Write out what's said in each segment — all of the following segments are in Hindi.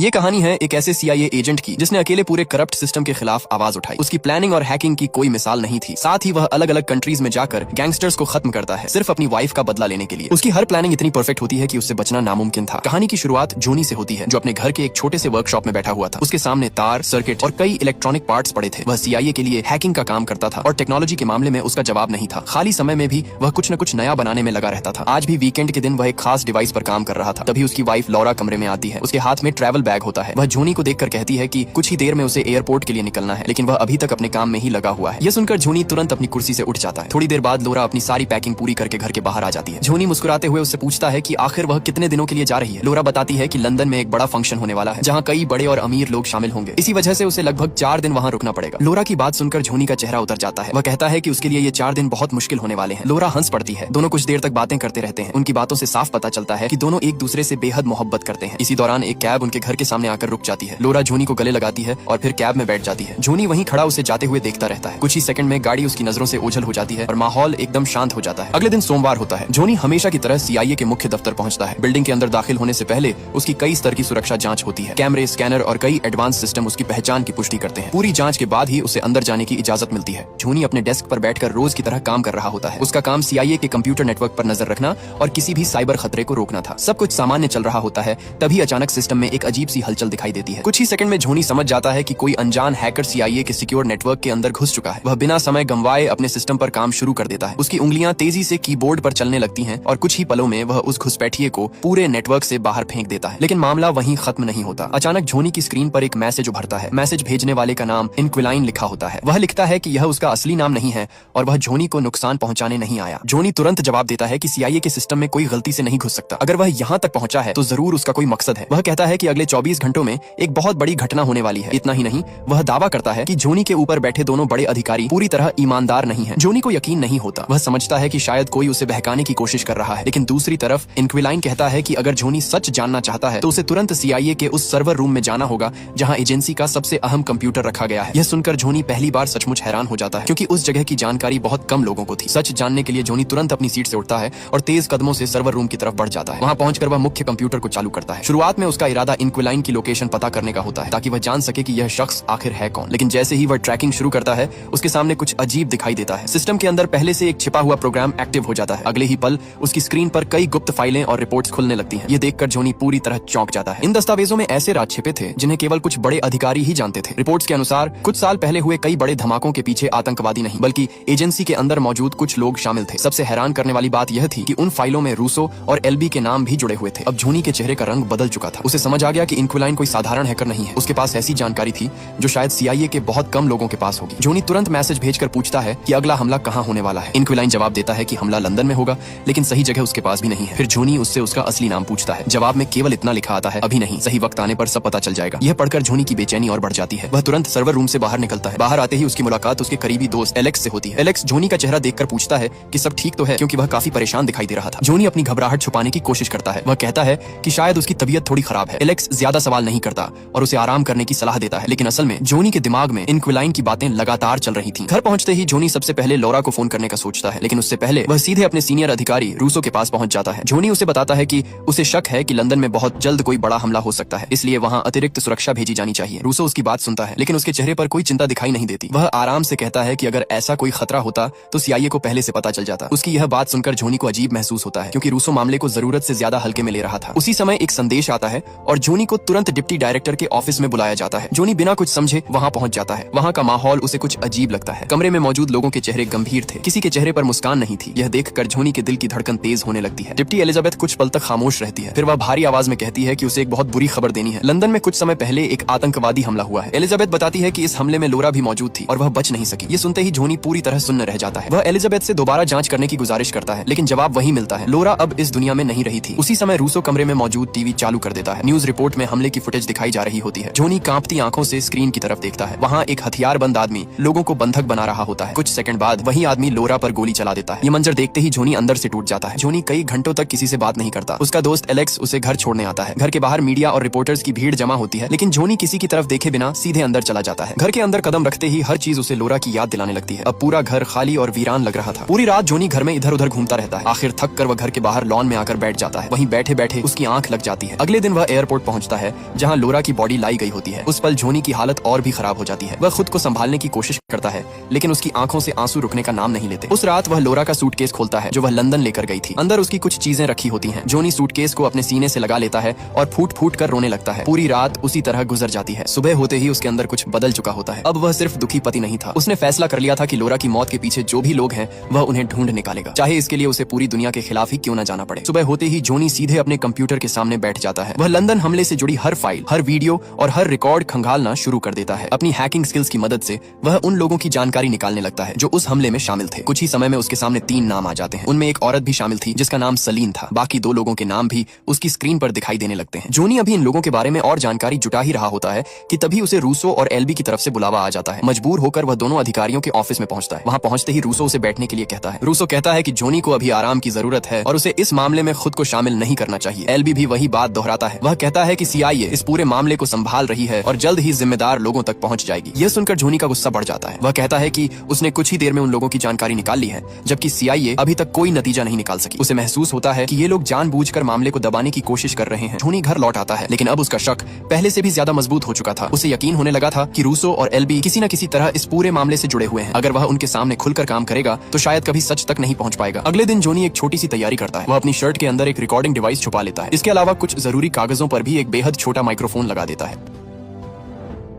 ये कहानी है एक ऐसे CIA एजेंट की जिसने अकेले पूरे करप्ट सिस्टम के खिलाफ आवाज उठाई। उसकी प्लानिंग और हैकिंग की कोई मिसाल नहीं थी। साथ ही वह अलग अलग कंट्रीज में जाकर गैंगस्टर्स को खत्म करता है, सिर्फ अपनी वाइफ का बदला लेने के लिए। उसकी हर प्लानिंग इतनी परफेक्ट होती है कि उससे बचना नामुमकिन था। कहानी की शुरुआत जोनी से होती है, जो अपने घर के एक छोटे से वर्कशॉप में बैठा हुआ था। उसके सामने तार, सर्किट और कई इलेक्ट्रॉनिक पार्ट्स पड़े थे। वह CIA के लिए हैकिंग का काम करता था और टेक्नोलॉजी के मामले में उसका जवाब नहीं था। खाली समय में भी वह कुछ न कुछ नया बनाने में लगा रहता था। आज भी वीकेंड के दिन वह एक खास डिवाइस पर काम कर रहा था। तभी उसकी वाइफ लॉरा कमरे में आती है। उसके हाथ में ट्रैवल बैग होता है। वह जोनी को देखकर कहती है कि कुछ ही देर में उसे एयरपोर्ट के लिए निकलना है, लेकिन वह अभी तक अपने काम में ही लगा हुआ है। यह सुनकर जोनी तुरंत अपनी कुर्सी से उठ जाता है। थोड़ी देर बाद लोरा अपनी सारी पैकिंग पूरी करके घर के बाहर आ जाती है। जोनी मुस्कुराते हुए उससे पूछता है कि आखिर वह कितने दिनों के लिए जा रही है। लोरा बताती है कि लंदन में एक बड़ा फंक्शन होने वाला है, जहाँ कई बड़े और अमीर लोग शामिल होंगे। इसी वजह से उसे लगभग 4 दिन वहाँ रुकना पड़ेगा। लोरा की बात सुनकर जोनी का चेहरा उतर जाता है। वह कहता है कि उसके लिए ये 4 दिन बहुत मुश्किल होने वाले हैं। लोरा हंस पड़ती है। दोनों कुछ देर तक बातें करते रहते हैं। उनकी बातों से साफ पता चलता है कि दोनों एक दूसरे से बेहद मोहब्बत करते हैं। इसी दौरान एक कैब उनके घर के सामने आकर रुक जाती है। लोरा जोनी को गले लगाती है और फिर कैब में बैठ जाती है। जोनी वहीं खड़ा उसे जाते हुए देखता रहता है। कुछ ही सेकंड में गाड़ी उसकी नजरों से ओझल हो जाती है और माहौल एकदम शांत हो जाता है। अगले दिन सोमवार होता है। जोनी हमेशा की तरह CIA के मुख्य दफ्तर पहुंचता है। बिल्डिंग के अंदर दाखिल होने से पहले उसकी कई स्तर की सुरक्षा जांच होती है। कैमरे, स्कैनर और कई एडवांस सिस्टम उसकी पहचान की पुष्टि करते हैं। पूरी जांच के बाद ही उसे अंदर जाने की इजाजत मिलती है। जोनी अपने डेस्क पर बैठकर रोज की तरह काम कर रहा होता है। उसका काम CIA के कंप्यूटर नेटवर्क पर नजर रखना और किसी भी साइबर खतरे को रोकना था। सब कुछ सामान्य चल रहा होता है, तभी अचानक सिस्टम में एक अजीब सी हलचल दिखाई देती है। कुछ ही सेकंड में जोनी समझ जाता है कि कोई अनजान हैकर CIA के सिक्योर नेटवर्क के अंदर घुस चुका है। वह बिना समय गंवाए अपने सिस्टम पर काम शुरू कर देता है। उसकी उंगलियां तेजी से कीबोर्ड पर चलने लगती हैं और कुछ ही पलों में वह उस घुसपैठिए को पूरे नेटवर्क से बाहर फेंक देता है। लेकिन मामला वहीं खत्म नहीं होता। अचानक जोनी की स्क्रीन पर एक मैसेज उभरता है। मैसेज भेजने वाले का नाम इंक्विलाइन लिखा होता है। वह लिखता है कि यह उसका असली नाम नहीं है और वह जोनी को नुकसान पहुंचाने नहीं आया। जोनी तुरंत जवाब देता है कि CIA के सिस्टम में कोई गलती से नहीं घुस सकता। अगर वह यहाँ तक पहुंचा है तो जरूर उसका कोई मकसद है। वह कहता है कि अगले 24 घंटों में एक बहुत बड़ी घटना होने वाली है। इतना ही नहीं, वह दावा करता है कि जोनी के ऊपर बैठे दोनों बड़े अधिकारी पूरी तरह ईमानदार नहीं हैं। जोनी को यकीन नहीं होता। वह समझता है कि शायद कोई उसे बहकाने की कोशिश कर रहा है। लेकिन दूसरी तरफ इंक्विलाइन कहता है कि अगर जोनी सच जानना चाहता है तो उसे तुरंत CIA के उस सर्वर रूम में जाना होगा जहां एजेंसी का सबसे अहम कंप्यूटर रखा गया है। यह सुनकर जोनी पहली बार सचमुच हैरान हो जाता है, क्योंकि उस जगह की जानकारी बहुत कम लोगों को थी। सच जानने के लिए जोनी तुरंत अपनी सीट से उठता है और तेज कदमों से सर्वर रूम की तरफ बढ़ जाता है। वहां पहुंचकर वह मुख्य कंप्यूटर को चालू करता है। शुरुआत में उसका इरादा इंक्विलाइन की लोकेशन पता करने का होता है, ताकि वह जान सके कि यह शख्स आखिर है कौन। लेकिन जैसे ही वह ट्रैकिंग शुरू करता है, उसके सामने कुछ अजीब दिखाई देता है। सिस्टम के अंदर पहले से एक छिपा हुआ प्रोग्राम एक्टिव हो जाता है। अगले ही पल उसकी स्क्रीन पर कई गुप्त फाइलें और रिपोर्ट्स खुलने लगती हैं। ये देखकर जोनी पूरी तरह चौंक जाता है। इन दस्तावेजों में ऐसे राज छिपे थे जिन्हें केवल कुछ बड़े अधिकारी ही जानते थे। रिपोर्ट्स के अनुसार कुछ साल पहले हुए कई बड़े धमाकों के पीछे आतंकवादी नहीं, बल्कि एजेंसी के अंदर मौजूद कुछ लोग शामिल थे। सबसे हैरान करने वाली बात यह थी कि उन फाइलों में रूसो और LB के नाम भी जुड़े हुए थे। अब जोनी के चेहरे का रंग बदल चुका था। उसे समझ आ गया कि इंक्विलाइन कोई साधारण हैकर नहीं है। उसके पास ऐसी जानकारी थी जो शायद CIA के बहुत कम लोगों के पास होगी। जोनी तुरंत मैसेज भेजकर पूछता है कि अगला हमला कहाँ होने वाला है। इंक्विलाइन जवाब देता है कि हमला लंदन में होगा, लेकिन सही जगह उसके पास भी नहीं है। फिर जोनी उससे उसका असली नाम पूछता है। जवाब में केवल इतना लिखा आता है, अभी नहीं, सही वक्त आने पर सब पता चल जाएगा। यह पढ़कर जोनी की बेचैनी और बढ़ जाती है। वह तुरंत सर्वर रूम से बाहर निकलता है। बाहर आते ही उसकी मुलाकात उसके करीबी दोस्त एलेक्स से होती है। एलेक्स जोनी का चेहरा देखकर पूछता है कि सब ठीक तो है, क्योंकि वह काफी परेशान दिखाई दे रहा था। जोनी अपनी घबराहट छुपाने की कोशिश करता है। वह कहता है कि शायद उसकी तबीयत थोड़ी खराब है। एलेक्स ज्यादा सवाल नहीं करता और उसे आराम करने की सलाह देता है, लेकिन असल में जोनी के दिमाग में इंक्विलाइन की बातें लगातार चल रही थीं। घर पहुंचते ही जोनी सबसे पहले लोरा को फोन करने का सोचता है, लेकिन उससे पहले वह सीधे अपने सीनियर अधिकारी रूसो के पास पहुंच जाता है। जोनी उसे बताता है कि उसे शक है कि लंदन में बहुत जल्द कोई बड़ा हमला हो सकता है, इसलिए वहां अतिरिक्त सुरक्षा भेजी जानी चाहिए। रूसो उसकी बात सुनता है, लेकिन उसके चेहरे पर कोई चिंता दिखाई नहीं देती। वह आराम से कहता है कि अगर ऐसा कोई खतरा होता तो CIA को पहले से पता चल जाता। उसकी यह बात सुनकर जोनी को अजीब महसूस होता है, क्योंकि रूसो मामले को जरूरत से ज्यादा हल्के में ले रहा था। उसी समय एक संदेश आता है और जोनी को तुरंत डिप्टी डायरेक्टर के ऑफिस में बुलाया जाता है। जोनी बिना कुछ समझे वहां पहुंच जाता है। वहां का माहौल उसे कुछ अजीब लगता है। कमरे में मौजूद लोगों के चेहरे गंभीर थे, किसी के चेहरे पर मुस्कान नहीं थी। यह देखकर जोनी के दिल की धड़कन तेज होने लगती है। डिप्टी एलिजाबेथ कुछ पल तक खामोश रहती है, फिर वह भारी आवाज में कहती है कि उसे एक बहुत बुरी खबर देनी है। लंदन में कुछ समय पहले एक आतंकवादी हमला हुआ है। एलिजाबेथ बताती है कि इस हमले में लोरा भी मौजूद थी और वह बच नहीं सकी। ये सुनते ही जोनी पूरी तरह सुन्न रह जाता है। वह एलिजाबेथ से दोबारा जांच करने की गुजारिश करता है, लेकिन जवाब वही मिलता है, लोरा अब इस दुनिया में नहीं रही थी। उसी समय रूसो कमरे में मौजूद टीवी चालू कर देता है। न्यूज रिपोर्ट में हमले की फुटेज दिखाई जा रही होती है। जोनी कांपती आंखों से स्क्रीन की तरफ देखता है। वहाँ एक हथियारबंद आदमी लोगों को बंधक बना रहा होता है। कुछ सेकंड बाद वही आदमी लोरा पर गोली चला देता है। ये मंजर देखते ही जोनी अंदर से टूट जाता है। जोनी कई घंटों तक किसी से बात नहीं करता। उसका दोस्त एलेक्स उसे घर छोड़ने आता है। घर के बाहर मीडिया और रिपोर्टर्स की भीड़ जमा होती है, लेकिन जोनी किसी की तरफ देखे बिना सीधे अंदर चला जाता है। घर के अंदर कदम रखते ही हर चीज उसे लोरा की याद दिलाने लगती है। अब पूरा घर खाली और वीरान लग रहा था। पूरी रात जोनी घर में इधर उधर घूमता रहता है। आखिर थक कर वह घर के बाहर लॉन में आकर बैठ जाता है। वहीं बैठे बैठे उसकी आंख लग जाती है। अगले दिन वह एयरपोर्ट पहुंचता पहुंचता है जहां लोरा की बॉडी लाई गई होती है। उस पल जोनी की हालत और भी खराब हो जाती है। वह खुद को संभालने की कोशिश करता है लेकिन उसकी आंखों से आंसू रुकने का नाम नहीं लेते। उस रात वह लोरा का सूटकेस खोलता है जो वह लंदन लेकर गई थी। अंदर उसकी कुछ चीजें रखी होती हैं। जोनी सूटकेस को अपने सीने से लगा लेता है और फूट फूट कर रोने लगता है। पूरी रात उसी तरह गुजर जाती है। सुबह होते ही उसके अंदर कुछ बदल चुका होता है। अब वह सिर्फ दुखी पति नहीं था। उसने फैसला कर लिया था कि लोरा की मौत के पीछे जो भी लोग हैं वह उन्हें ढूंढ निकालेगा, चाहे इसके लिए उसे पूरी दुनिया के खिलाफ ही क्यों न जाना पड़े। सुबह होते ही जोनी सीधे अपने कंप्यूटर के सामने बैठ जाता है। वह लंदन हमले से जुड़ी हर फाइल, हर वीडियो और हर रिकॉर्ड खंगालना शुरू कर देता है। अपनी हैकिंग स्किल्स की मदद से वह उन लोगों की जानकारी निकालने लगता है जो उस हमले में शामिल थे। कुछ ही समय में उसके सामने 3 नाम आ जाते हैं। उनमें एक औरत भी शामिल थी जिसका नाम सलीन था। बाकी 2 लोगों के नाम भी उसकी स्क्रीन पर दिखाई देने लगते हैं। जोनी अभी इन लोगों के बारे में और जानकारी जुटा ही रहा होता है कि तभी उसे रूसो और एल्बी की तरफ से बुलावा आ जाता है। मजबूर होकर वह दोनों अधिकारियों के ऑफिस में पहुंचता है। वहां पहुंचते ही रूसो उसे बैठने के लिए कहता है। रूसो कहता है कि जोनी को अभी आराम की जरूरत है और उसे इस मामले में खुद को शामिल नहीं करना चाहिए। एल्बी भी वही बात दोहराता है। वह कहता है कि CIA इस पूरे मामले को संभाल रही है और जल्द ही जिम्मेदार लोगों तक पहुंच जाएगी। यह सुनकर जोनी का गुस्सा बढ़ जाता है। वह कहता है कि उसने कुछ ही देर में उन लोगों की जानकारी निकाल ली है जबकि CIA अभी तक कोई नतीजा नहीं निकाल सकी। उसे महसूस होता है कि ये लोग जानबूझकर मामले को दबाने की कोशिश कर रहे हैं। जोनी घर लौट आता है लेकिन अब उसका शक पहले से भी ज्यादा मजबूत हो चुका था। उसे यकीन होने लगा था कि रूसो और एल्बी किसी न किसी तरह इस पूरे मामले से जुड़े हुए हैं। अगर वह उनके सामने खुलकर काम करेगा तो शायद कभी सच तक नहीं पहुंच पाएगा। अगले दिन जोनी एक छोटी सी तैयारी करता है। वह अपनी शर्ट के अंदर एक रिकॉर्डिंग डिवाइस छुपा लेता है। इसके अलावा कुछ जरूरी कागजों पर भी एक बेहद छोटा माइक्रोफोन लगा देता है।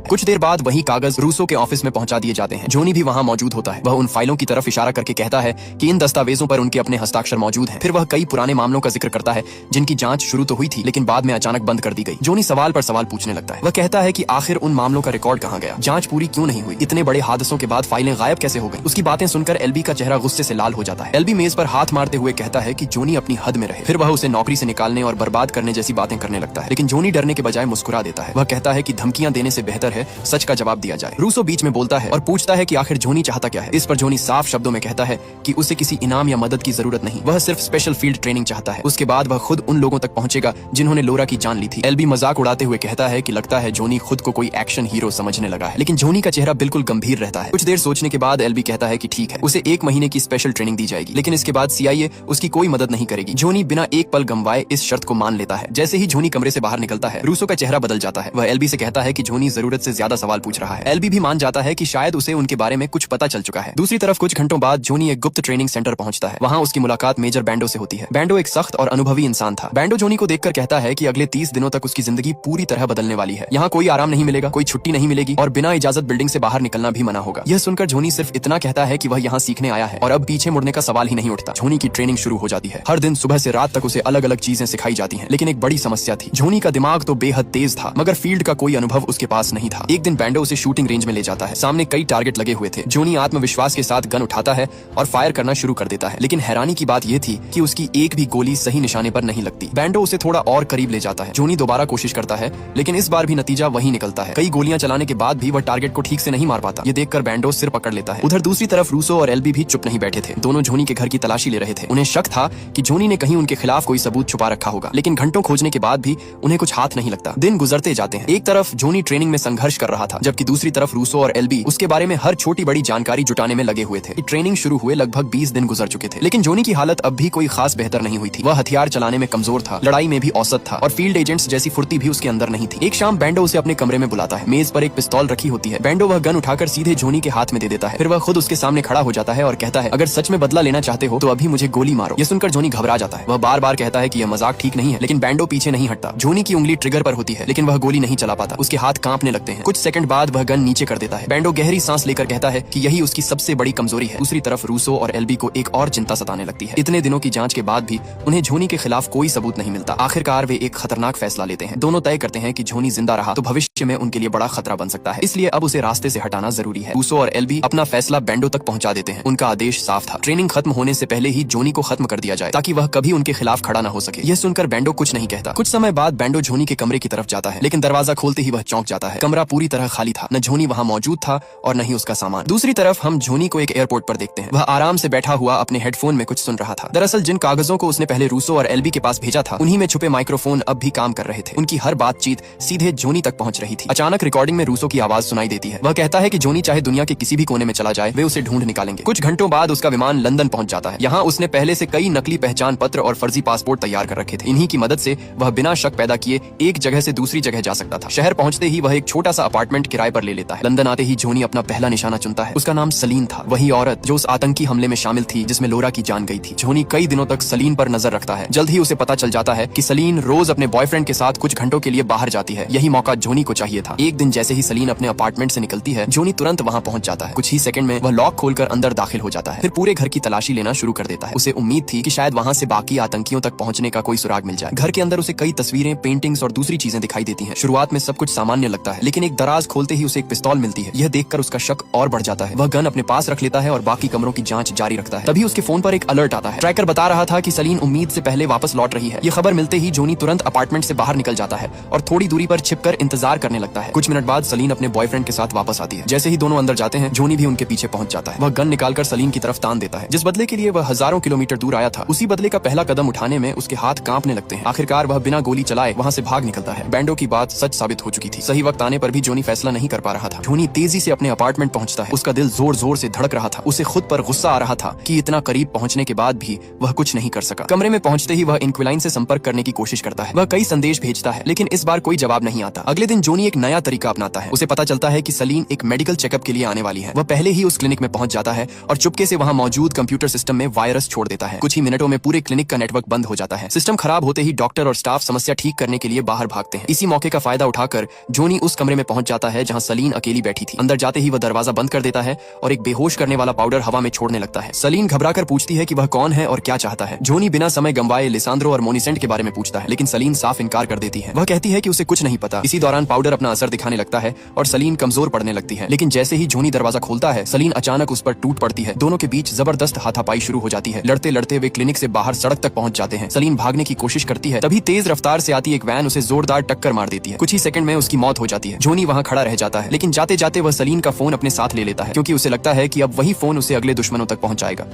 कुछ देर बाद वही कागज रूसो के ऑफिस में पहुंचा दिए जाते हैं। जोनी भी वहां मौजूद होता है। वह उन फाइलों की तरफ इशारा करके कहता है कि इन दस्तावेजों पर उनके अपने हस्ताक्षर मौजूद हैं। फिर वह कई पुराने मामलों का जिक्र करता है जिनकी जांच शुरू तो हुई थी लेकिन बाद में अचानक बंद कर दी गई। जोनी सवाल पर सवाल पूछने लगता है। वह कहता है कि आखिर उन मामलों का रिकॉर्ड कहाँ गया, जांच पूरी क्यों नहीं हुई, इतने बड़े हादसों के बाद फाइलें गायब कैसे हो गई। उसकी बातें सुनकर एल्बी का चेहरा गुस्से से लाल हो जाता है। एल्बी मेज पर हाथ मारते हुए कहता है कि जोनी अपनी हद में रहे। फिर वह उसे नौकरी से निकालने और बर्बाद करने जैसी बातें करने लगता है लेकिन जोनी डरने के बजाय मुस्कुरा देता है। वह कहता है कि धमकियां देने से बेहतर है सच का जवाब दिया जाए। रूसो बीच में बोलता है और पूछता है कि आखिर जोनी चाहता क्या है। इस पर जोनी साफ शब्दों में कहता है कि उसे किसी इनाम या मदद की जरूरत नहीं, वह सिर्फ स्पेशल फील्ड ट्रेनिंग चाहता है। उसके बाद वह खुद उन लोगों तक पहुंचेगा जिन्होंने लोरा की जान ली थी। एल्बी मजाक उड़ाते हुए कहता है कि लगता है जोनी खुद को कोई एक्शन हीरो समझने लगा है लेकिन जोनी का चेहरा बिल्कुल गंभीर रहता है। कुछ देर सोचने के बाद एल्बी कहता है कि ठीक है, उसे 1 महीने की स्पेशल ट्रेनिंग दी जाएगी लेकिन इसके बाद CIA उसकी कोई मदद नहीं करेगी। जोनी बिना एक पल गंवाए इस शर्त को मान लेता है। जैसे ही जोनी कमरे से बाहर निकलता है रूसो का चेहरा बदल जाता है। वह एल्बी से कहता है कि जोनी जरूरत से ज्यादा सवाल पूछ रहा है। एल्बी भी मान जाता है कि शायद उसे उनके बारे में कुछ पता चल चुका है। दूसरी तरफ कुछ घंटों बाद जोनी एक गुप्त ट्रेनिंग सेंटर पहुंचता है। वहां उसकी मुलाकात मेजर बैंडो से होती है। बैंडो एक सख्त और अनुभवी इंसान था। बैंडो जोनी को देखकर कहता है कि अगले 30 दिनों तक उसकी जिंदगी पूरी तरह बदलने वाली है। यहाँ कोई आराम नहीं मिलेगा, कोई छुट्टी नहीं मिलेगी और बिना इजाजत बिल्डिंग से बाहर निकलना भी मना होगा। यह सुनकर जोनी सिर्फ इतना कहता है कि वह यहाँ सीखने आया है और अब पीछे मुड़ने का सवाल ही नहीं उठता। जोनी की ट्रेनिंग शुरू हो जाती है। हर दिन सुबह से रात तक उसे अलग अलग चीजें सिखाई जाती हैं लेकिन एक बड़ी समस्या थी। जोनी का दिमाग तो बेहद तेज था मगर फील्ड का कोई अनुभव उसके पास नहीं था। एक दिन बैंडो उसे शूटिंग रेंज में ले जाता है। सामने कई टारगेट लगे हुए थे। जोनी आत्मविश्वास के साथ गन उठाता है और फायर करना शुरू कर देता है लेकिन हैरानी की बात यह थी कि उसकी एक भी गोली सही निशाने पर नहीं लगती। बैंडो उसे थोड़ा और करीब ले जाता है। जोनी दोबारा कोशिश करता है लेकिन इस बार भी नतीजा वही निकलता है। कई गोलियां चलाने के बाद भी वह टारगेट को ठीक से नहीं मार पाता। ये देखकर बैंडो सिर पकड़ लेता है। उधर दूसरी तरफ रूसो और एल्बी भी चुप नहीं बैठे थे। दोनों जोनी के घर की तलाशी ले रहे थे। उन्हें शक था कि जोनी ने कहीं उनके खिलाफ कोई सबूत छुपा रखा होगा लेकिन घंटों खोजने के बाद भी उन्हें कुछ हाथ नहीं लगता। दिन गुजरते जाते हैं। एक तरफ जोनी ट्रेनिंग में संघर्ष कर रहा था जबकि दूसरी तरफ रूसो और एल्बी उसके बारे में हर छोटी बड़ी जानकारी जुटाने में लगे हुए थे। ट्रेनिंग शुरू हुए लगभग 20 दिन गुजर चुके थे लेकिन जोनी की हालत अब भी कोई खास बेहतर नहीं हुई थी। वह हथियार चलाने में कमजोर था, लड़ाई में भी औसत था और फील्ड एजेंट्स जैसी फुर्ती भी उसके अंदर नहीं थी। एक शाम बैंडो उसे अपने कमरे में बुलाता है। मेज पर एक पिस्तौल रखी होती है। बैंडो वह गन उठाकर सीधे जोनी के हाथ में दे देता है। फिर वह खुद उसके सामने खड़ा हो जाता है और कहता है अगर सच में बदला लेना चाहते हो तो अभी मुझे गोली मारो। यह सुनकर जोनी घबरा जाता है। वह बार बार कहता है कि यह मजाक ठीक नहीं है लेकिन बैंडो पीछे नहीं हटता। जोनी की उंगली ट्रिगर पर होती है लेकिन वह गोली नहीं चला पाता। उसके हाथ कांपने लगते हैं। कुछ सेकंड बाद वह गन नीचे कर देता है। बैंडो गहरी सांस लेकर कहता है कि यही उसकी सबसे बड़ी कमजोरी है। दूसरी तरफ रूसो और एल्बी को एक और चिंता सताने लगती है। इतने दिनों की जांच के बाद भी उन्हें जोनी के खिलाफ कोई सबूत नहीं मिलता। आखिरकार वे एक खतरनाक फैसला लेते हैं। दोनों तय करते हैं कि जोनी जिंदा रहा तो भविष्य में उनके लिए बड़ा खतरा बन सकता है, इसलिए अब उसे रास्ते से हटाना जरूरी है। रूसो और एल्बी अपना फैसला बैंडो तक पहुंचा देते हैं। उनका आदेश साफ था, ट्रेनिंग खत्म होने से पहले ही जोनी को खत्म कर दिया जाए ताकि वह कभी उनके खिलाफ खड़ा न हो सके। यह सुनकर बैंडो कुछ नहीं कहता। कुछ समय बाद बैंडो जोनी के कमरे की तरफ जाता है लेकिन दरवाजा खोलते ही वह चौंक जाता है। कमरा पूरी तरह खाली था। न जोनी वहाँ मौजूद था और न ही उसका सामान। दूसरी तरफ हम जोनी को एक एयरपोर्ट पर देखते हैं। वह आराम से बैठा हुआ अपने हेडफोन में कुछ सुन रहा था। दरअसल जिन कागजों को उसने पहले रूसो और एल्बी के पास भेजा था, उन्हीं में छुपे माइक्रोफोन अब भी काम कर रहे थे। उनकी हर बातचीत सीधे जोनी तक पहुंच रही थी। अचानक रिकॉर्डिंग में रूसो की आवाज सुनाई देती है। वह कहता है कि जोनी चाहे दुनिया के किसी भी कोने में चला जाए, वे उसे ढूंढ निकालेंगे। कुछ घंटों बाद उसका विमान लंदन पहुंच जाता है। यहाँ उसने पहले से कई नकली पहचान पत्र और फर्जी पासपोर्ट तैयार कर रखे थे। इन्हीं की मदद से वह बिना शक पैदा किए एक जगह से दूसरी जगह जा सकता था। शहर पहुंचते ही वह एक छोटा सा अपार्टमेंट किराए पर ले लेता है। लंदन आते ही जोनी अपना पहला निशाना चुनता है। उसका नाम सलीन था, वही औरत जो उस आतंकी हमले में शामिल थी जिसमें लोरा की जान गई थी। जोनी कई दिनों तक सलीन पर नजर रखता है। जल्द ही उसे पता चल जाता है कि सलीन रोज अपने बॉयफ्रेंड के साथ कुछ घंटों के लिए बाहर जाती है। यही मौका जोनी को चाहिए था। एक दिन जैसे ही सलीन अपने अपार्टमेंट से निकलती है, जोनी तुरंत वहां पहुंच जाता है। कुछ ही सेकंड में वह लॉक खोलकर अंदर दाखिल हो जाता है। फिर पूरे घर की तलाशी लेना शुरू कर देता है। उसे उम्मीद थी कि शायद वहां से बाकी आतंकियों तक पहुंचने का कोई सुराग मिल जाए। घर के अंदर उसे कई तस्वीरें, पेंटिंग्स और दूसरी चीजें दिखाई देती हैं। शुरुआत में सब कुछ सामान्य लगता है, लेकिन एक दराज खोलते ही उसे एक पिस्तौल मिलती है। यह देखकर उसका शक और बढ़ जाता है। वह गन अपने पास रख लेता है और बाकी कमरों की जांच जारी रखता है। तभी उसके फोन पर एक अलर्ट आता है। ट्रैकर बता रहा था कि सलीन उम्मीद से पहले वापस लौट रही है। यह खबर मिलते ही जोनी तुरंत अपार्टमेंट से बाहर निकल जाता है और थोड़ी दूरी पर छिपकर इंतजार करने लगता है। कुछ मिनट बाद सलीन अपने बॉयफ्रेंड के साथ वापस आती है। जैसे ही दोनों अंदर जाते हैं, जोनी भी उनके पीछे पहुंच जाता है। वह गन निकालकर सलीन की तरफ तान देता है। जिस बदले के लिए वह हजारों किलोमीटर दूर आया था, उसी बदले का पहला कदम उठाने में उसके हाथ कांपने लगते हैं। आखिरकार वह बिना गोली चलाए वहां से भाग निकलता है। बैंडो की बात सच साबित हो चुकी थी। सही वक्त आने पर भी जोनी फैसला नहीं कर पा रहा था। जोनी तेजी से अपने अपार्टमेंट पहुंचता है। उसका दिल जोर जोर से धड़क रहा था। उसे खुद पर गुस्सा आ रहा था कि इतना करीब पहुंचने के बाद भी वह कुछ नहीं कर सका। कमरे में पहुंचते ही वह इंक्विलाइन से संपर्क करने की कोशिश करता है। वह कई संदेश भेजता है, लेकिन इस बार कोई जवाब नहीं आता। अगले दिन जोनी एक नया तरीका अपनाता है। उसे पता चलता है कि सलीन एक मेडिकल चेकअप के लिए आने वाली है। वह पहले ही उस क्लिनिक में पहुंच जाता है और चुपके से वहां मौजूद कंप्यूटर सिस्टम में वायरस छोड़ देता है। कुछ ही मिनटों में पूरे क्लिनिक का नेटवर्क बंद हो जाता है। सिस्टम खराब होते ही डॉक्टर और स्टाफ समस्या ठीक करने के लिए बाहर भागते हैं। इसी मौके का फायदा उठाकर जोनी उस कमरे में पहुंच जाता है जहां सलीन अकेली बैठी थी। अंदर जाते ही वह दरवाजा बंद कर देता है और एक बेहोश करने वाला पाउडर हवा में छोड़ने लगता है। सलीन घबराकर पूछती है कि वह कौन है और क्या चाहता है। जोनी बिना समय गंवाए लिसांद्रो और मोनिसेंट के बारे में पूछता है, लेकिन सलीन साफ इनकार कर देती है। वह कहती है कि उसे कुछ नहीं पता। इसी दौरान पाउडर अपना असर दिखाने लगता है और सलीन कमजोर पड़ने लगती है। लेकिन जैसे ही जोनी दरवाजा खोलता है, सलीन अचानक उस पर टूट पड़ती है। दोनों के बीच जबरदस्त हाथापाई शुरू हो जाती है। लड़ते लड़ते वे क्लिनिक से बाहर सड़क तक पहुंच जाते हैं। सलीन भागने की कोशिश करती है, तभी तेज रफ्तार से आती एक वैन उसे जोरदार टक्कर मार देती है। कुछ ही सेकंड में उसकी मौत हो जाती है। जोनी वहां खड़ा रह जाता है, लेकिन जाते जाते वह सलीन का फोन अपने साथ ले लेता है, क्योंकि उसे लगता है कि अब वही फोन उसे अगले दुश्मनों तक पहुंचाएगा।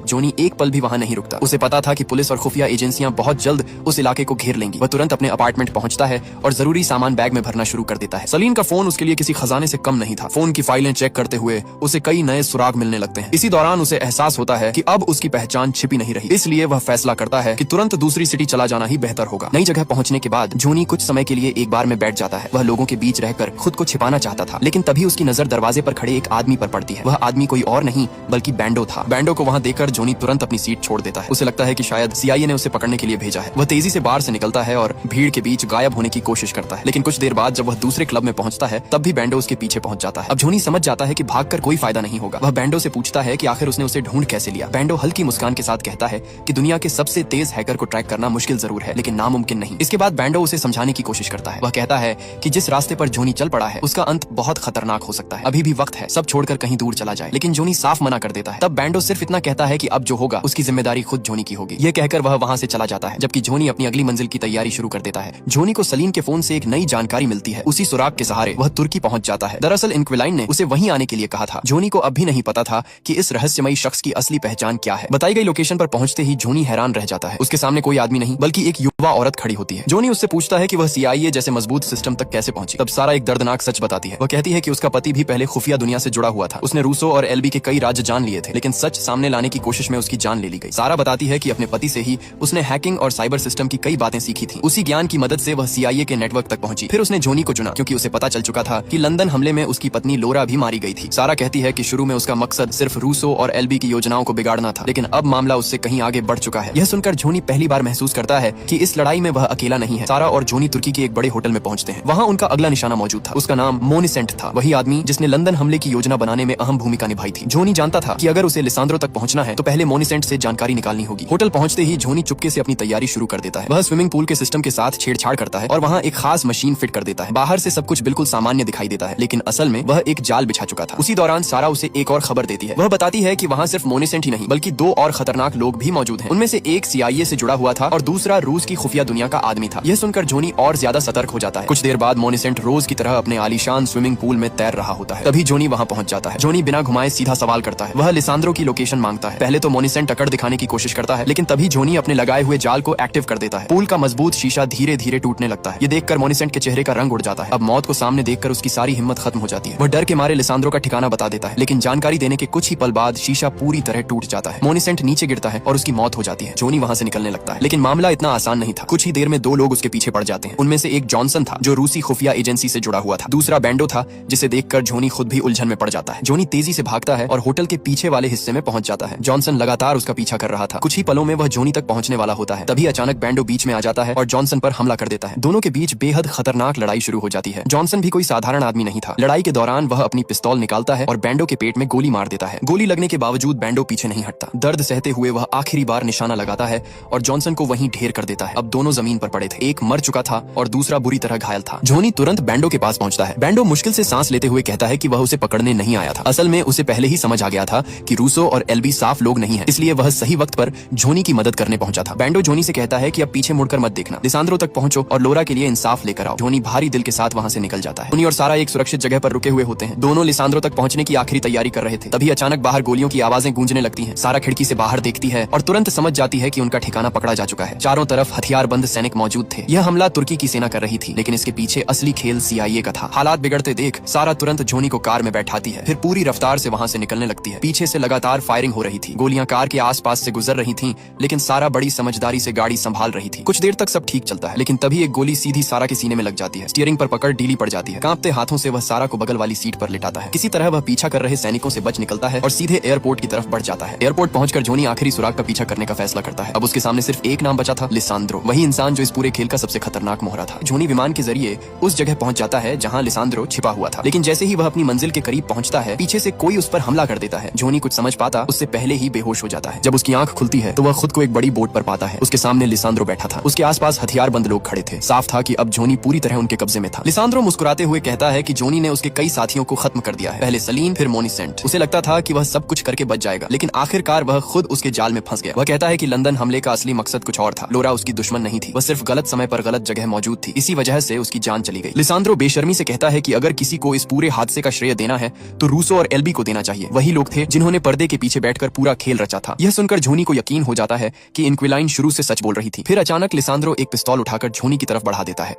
जोनी एक पल भी वहां नहीं रुकता। उसे पता था कि पुलिस और खुफिया एजेंसियां बहुत जल्द उस इलाके को घेर लेंगी। वह तुरंत अपने अपार्टमेंट पहुंचता है और जरूरी सामान बैग में भरना शुरू कर देता है। सलीन का फोन उसके लिए किसी खजाने से कम नहीं था। फोन की फाइलें चेक करते हुए उसे कई नए सुराग मिलने लगते हैं। इसी दौरान उसे एहसास होता है कि अब उसकी पहचान छिपी नहीं रही। इसलिए वह फैसला करता है कि तुरंत दूसरी सिटी चला जाना ही बेहतर होगा। नई जगह पहुंचने के बाद जोनी कुछ समय के लिए एक बार में बैठ जाता है। वह लोगों के बीच रहकर खुद को छिपाना चाहता था, लेकिन तभी उसकी नजर दरवाजे पर खड़े एक आदमी पर पड़ती है। वह आदमी कोई और नहीं बल्कि बैंडो था। बैंडो को वहां देखकर जोनी तुरंत अपनी सीट छोड़ देता है। उसे लगता है कि शायद सीआईए ने उसे पकड़ने के लिए भेजा है। वह तेजी से बाहर से निकलता है और भीड़ के बीच गायब होने की कोशिश करता है। लेकिन कुछ देर बाद जब वह दूसरे क्लब में पहुंचता है, तब भी बैंडो उसके पीछे पहुंच जाता है। अब जोनी समझ जाता है कि भागकर कोई फायदा नहीं होगा। वह बैंडो से पूछता है कि आखिर उसने उसे ढूंढ कैसे लिया। बैंडो हल्की मुस्कान के साथ कहता है कि दुनिया के सबसे तेज हैकर को ट्रैक करना मुश्किल जरूर है, लेकिन नामुमकिन नहीं। इसके बाद बैंडो उसे समझाने की कोशिश करता है। वह कहता है कि जिस रास्ते पर जोनी चल पड़ा है, उसका अंत बहुत खतरनाक हो सकता है। अभी भी वक्त है, सब छोड़कर कहीं दूर चला जाए। लेकिन जोनी साफ मना कर देता है। तब बैंडो सिर्फ इतना कहता है कि अब जो होगा उसकी जिम्मेदारी खुद जोनी की होगी। यह कहकर वह वहां से चला जाता है, जबकि जोनी अपनी अगली मंजिल की तैयारी शुरू कर देता है। जोनी को सलीम के फोन से एक नई जानकारी मिलती है। उसी सुराग के सहारे वह तुर्की पहुंच जाता है। दरअसल इंक्विलाइन ने उसे वहीं आने के लिए कहा था। जोनी को अब भी नहीं पता था कि इस रहस्यमयी शख्स की असली पहचान क्या है। बताई गई लोकेशन पर पहुंचते ही जोनी हैरान रह जाता है। उसके सामने कोई आदमी नहीं बल्कि एक युवा औरत खड़ी होती है। जोनी उससे पूछता है कि वह सीआईए जैसे मजबूत सिस्टम तक कैसे पहुंची। तब सारा एक दर्दनाक सच बताती है। वह कहती है कि उसका पति भी पहले खुफिया दुनिया से जुड़ा हुआ था। उसने रूसो और एल्बी के कई राज्य जान लिए थे, लेकिन सच सामने लाने की कोशिश में उसकी जान ले ली गई। सारा बताती है कि अपने पति से ही उसने हैकिंग और साइबर सिस्टम की कई बातें सीखी थी। उसी ज्ञान की मदद से वह सीआईए के नेटवर्क तक पहुंची। फिर उसने जोनी को चुना, क्योंकि उसे पता चल चुका था कि लंदन हमले में उसकी पत्नी लोरा भी मारी गई थी। सारा कहती है कि शुरू में उसका मकसद सिर्फ रूसो और एल्बी की योजनाओं को बिगाड़ना था, लेकिन अब मामला उससे कहीं आगे बढ़ चुका है। यह सुनकर जोनी पहली बार महसूस करता है कि इस लड़ाई में वह अकेला नहीं है। सारा और जोनी तुर्की के एक बड़े होटल में पहुंचते हैं। वहां उनका अगला निशाना मौजूद था। उसका नाम मोनिसेंट था, वही आदमी जिसने लंदन हमले की योजना बनाने में अहम भूमिका निभाई थी। जोनी जानता था कि अगर उसे लिसांद्रो तक पहुंचना है तो पहले मोनिसेंट से जानकारी निकालनी होगी। होटल पहुंचते ही जोनी चुपके से अपनी तैयारी शुरू कर देता है। वह स्विमिंग पूल के सिस्टम के साथ छेड़छाड़ करता है और वहाँ एक खास मशीन फिट कर देता है। बाहर से सब कुछ बिल्कुल सामान्य दिखाई देता है, लेकिन असल में वह एक जाल बिछा चुका था। उसी दौरान सारा उसे एक और खबर देती है। वह बताती है कि वहाँ सिर्फ मोनिसेंट ही नहीं बल्कि 2 और खतरनाक लोग भी मौजूद हैं। उनमें से एक CIA से जुड़ा हुआ था और दूसरा रूस की खुफिया दुनिया का आदमी था। यह सुनकर जोनी और ज्यादा सतर्क हो जाता है। कुछ देर बाद मोनिसेंट रोज की तरह अपने आलीशान स्विमिंग पूल में तैर रहा होता है। तभी जोनी वहाँ पहुंच जाता है। जोनी बिना घुमाए सीधा सवाल करता है। वह लिसांद्रो की लोकेशन मांगता है। पहले तो मोनिसेंट अकड़ दिखाने की कोशिश करता है, लेकिन तभी जोनी अपने लगाए हुए जाल को एक्टिव कर देता है। पूल का मजबूत शीशा धीरे धीरे टूटने लगता है। ये देखकर मोनिसेंट के चेहरे का रंग उड़ जाता है। अब मौत को सामने देखकर उसकी सारी हिम्मत खत्म हो जाती है। वह डर के मारे लिसांद्रो का ठिकाना बता देता है, लेकिन जानकारी देने के कुछ ही पल बाद शीशा पूरी तरह टूट जाता है। मोनिसेंट नीचे गिरता है और उसकी मौत हो जाती है। जोनी वहाँ से निकलने लगता है, लेकिन मामला इतना आसान नहीं था। कुछ ही देर में 2 लोग उसके पीछे पड़ जाते हैं। उनमें से एक जॉनसन था जो रूसी खुफिया एजेंसी से जुड़ा हुआ था। दूसरा बैंडो था जिसे देखकर जोनी खुद भी उलझन में पड़ जाता है। जोनी तेजी से भागता है और होटल के पीछे वाले हिस्से में पहुंच जाता है। जॉनसन लगातार उसका पीछा कर रहा था। कुछ ही पलों में वह जोनी तक पहुंचने वाला होता है। तभी अचानक बैंडो बीच में आ जाता है और जॉनसन पर हमला कर देता है। दोनों के बीच बेहद खतरनाक लड़ाई शुरू हो जाती है। जॉनसन भी कोई साधारण आदमी नहीं था। लड़ाई के दौरान वह अपनी पिस्तौल निकालता है और बैंडो के पेट में गोली मार देता है। गोली लगने के बावजूद बैंडो पीछे नहीं हटता। दर्द सहते हुए वह आखिरी बार निशाना लगाता है और जॉनसन को वहीं ढेर कर देता है। अब दोनों जमीन पर पड़े थे। एक मर चुका था और दूसरा बुरी तरह घायल था। जोनी तुरंत बैंडो के पास पहुंचता है। बैंडो मुश्किल से सांस लेते हुए कहता है कि वह उसे पकड़ने नहीं आया था। असल में उसे पहले ही समझ आ गया था कि रूसो और एल्बी साफ लोग नहीं हैं, इसलिए वह सही वक्त पर जोनी की मदद करने पहुंचा था। बैंडो जोनी से कहता है कि अब पीछे मुड़कर मत देखना, लिसांद्रो तक पहुंचो और लोरा के लिए इंसाफ लेकर आओ। जोनी भारी दिल के साथ वहां से निकल जाता है। जोनी और सारा एक सुरक्षित जगह पर रुके हुए होते हैं। दोनों लिसांद्रो तक पहुंचने की आखिरी तैयारी कर रहे थे। तभी अचानक बाहर गोलियों की आवाजें गूंजने लगती हैं। सारा खिड़की से बाहर देखती है और तुरंत समझ जाती है कि उनका ठिकाना पकड़ा जा चुका है। चारों तरफ हथियारबंद सैनिक मौजूद थे। यह हमला तुर्की की सेना कर रही थी, लेकिन इसके पीछे असली खेल CIA का था। हालात बिगड़ते देख सारा तुरंत जोनी को कार में बैठाती है, फिर पूरी रफ्तार से वहां से निकलने लगती है। पीछे से लगातार फायरिंग हो रही थी। गोलियां कार के आसपास से गुजर रही थीं, लेकिन सारा बड़ी समझदारी से गाड़ी संभाल रही थी। कुछ देर तक सब ठीक चलता है, लेकिन तभी एक गोली सीधी सारा के सीने में लग जाती है। स्टीयरिंग पर पकड़ ढीली पड़ जाती है। कांपते हाथों से वह सारा को बगल वाली सीट पर लिटाता है। किसी तरह वह पीछा कर रहे सैनिकों से बच निकलता है और सीधे एयरपोर्ट की तरफ बढ़ जाता है। एयरपोर्ट पहुंचकर जोनी आखिरी सुराग का पीछा करने का फैसला करता है। अब उसके सामने सिर्फ एक नाम बचा था, लिसांद्रो, वही इंसान जो इस पूरे खेल का सबसे खतरनाक मोहरा था। जोनी विमान के जरिए उस जगह पहुंच जाता है जहां लिसांद्रो छिपा हुआ था, लेकिन जैसे ही वह अपनी मंजिल के करीब पहुंचता है, पीछे से कोई उस पर हमला कर देता है। जोनी कुछ समझ पाता उससे पहले ही बेहोश हो जाता है। जब उसकी आंख खुलती है तो वह खुद को एक बड़ी बोट पर पाता है। उसके सामने लिसांद्रो बैठा था। उसके आसपास हथियारबंद लोग खड़े थे। साफ था कि अब जोनी पूरी तरह उनके कब्जे में था। लिसांद्रो मुस्कुराते हुए कहता है कि जोनी ने उसके कई साथियों को खत्म कर दिया है, पहले सलीम फिर मोनिसेंट। उसे लगता था कि वह सब कुछ करके बच जाएगा, लेकिन आखिरकार वह खुद उसके जाल में फंस गया। वह कहता है कि लंदन हमले का असली मकसद कुछ और था। लोरा उसकी दुश्मन नहीं थी, वह सिर्फ गलत समय पर गलत जगह मौजूद थी। इसी वजह से उसकी जान चली गई। लिसांद्रो बेशर्मी से कहता है कि अगर किसी को इस पूरे हादसे का श्रेय देना है तो रूसो और एल्बी को देना चाहिए। वही लोग थे जिन्होंने पर्दे के पीछे बैठकर पूरा खेल रचा था। यह सुनकर जोनी को यकीन हो जाता है कि इंक्विलाइन शुरू से सच बोल रही थी। फिर अचानक लिसांद्रो एक पिस्तौल उठाकर जोनी की तरफ बढ़ा देता है।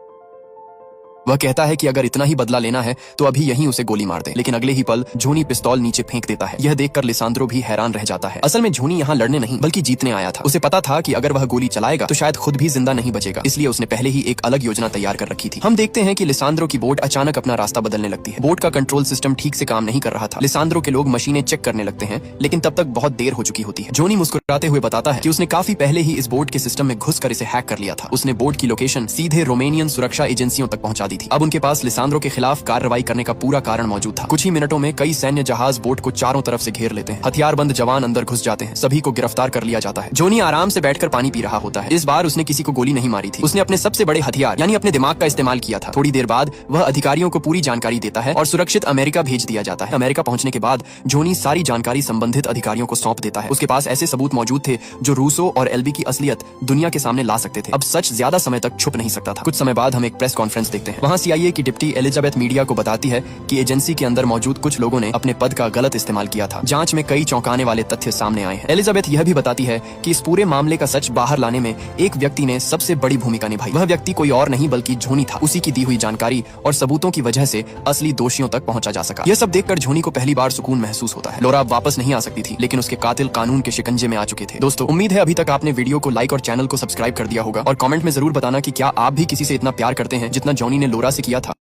वह कहता है कि अगर इतना ही बदला लेना है तो अभी यहीं उसे गोली मार दे, लेकिन अगले ही पल जोनी पिस्तौल नीचे फेंक देता है। यह देखकर लिसांद्रो भी हैरान रह जाता है। असल में जोनी यहाँ लड़ने नहीं बल्कि जीतने आया था। उसे पता था कि अगर वह गोली चलाएगा तो शायद खुद भी जिंदा नहीं बचेगा, इसलिए उसने पहले ही एक अलग योजना तैयार कर रखी थी। हम देखते हैं कि लिसांद्रो की बोट अचानक अपना रास्ता बदलने लगती है। बोट का कंट्रोल सिस्टम ठीक से काम नहीं कर रहा था। लिसांद्रो के लोग मशीनें चेक करने लगते हैं, लेकिन तब तक बहुत देर हो चुकी होती है। जोनी मुस्कुराते हुए बताता है कि उसने काफी पहले ही इस बोट के सिस्टम में घुसकर इसे हैक कर लिया था। उसने बोट की लोकेशन सीधे रोमेनियन सुरक्षा एजेंसियों तक पहुंचा दी थी। अब उनके पास लिसांद्रो के खिलाफ कार्रवाई करने का पूरा कारण मौजूद था। कुछ ही मिनटों में कई सैन्य जहाज बोट को चारों तरफ से घेर लेते हैं। हथियारबंद जवान अंदर घुस जाते हैं। सभी को गिरफ्तार कर लिया जाता है। जोनी आराम से बैठकर पानी पी रहा होता है। इस बार उसने किसी को गोली नहीं मारी थी। उसने अपने सबसे बड़े हथियार यानी अपने दिमाग का इस्तेमाल किया था। थोड़ी देर बाद वह अधिकारियों को पूरी जानकारी देता है और सुरक्षित अमेरिका भेज दिया जाता है। अमेरिका पहुंचने के बाद जोनी सारी जानकारी संबंधित अधिकारियों को सौंप देता है। उसके पास ऐसे सबूत मौजूद थे जो रूसो और एल्बी की असलियत दुनिया के सामने ला सकते थे। अब सच ज्यादा समय तक छुप नहीं सकता था। कुछ समय बाद हम एक प्रेस कॉन्फ्रेंस देखते हैं। वहाँ CIA की डिप्टी एलिजाबेथ मीडिया को बताती है कि एजेंसी के अंदर मौजूद कुछ लोगों ने अपने पद का गलत इस्तेमाल किया था। जांच में कई चौंकाने वाले तथ्य सामने आए हैं। एलिजाबेथ यह भी बताती है कि इस पूरे मामले का सच बाहर लाने में एक व्यक्ति ने सबसे बड़ी भूमिका निभाई। वह व्यक्ति कोई और नहीं बल्कि जोनी था। उसी की दी हुई जानकारी और सबूतों की वजह से असली दोषियों तक पहुंचा जा सका। यह सब देखकर जोनी को पहली बार सुकून महसूस होता है। लोरा अब वापस नहीं आ सकती थी, लेकिन उसके कातिल कानून के शिकंजे में आ चुके थे। दोस्तों, उम्मीद है अभी तक आपने वीडियो को लाइक और चैनल को सब्सक्राइब कर दिया होगा और कमेंट में जरूर बताना कि क्या आप भी किसी से इतना प्यार करते हैं जितना जोनी ने लोरा से किया था।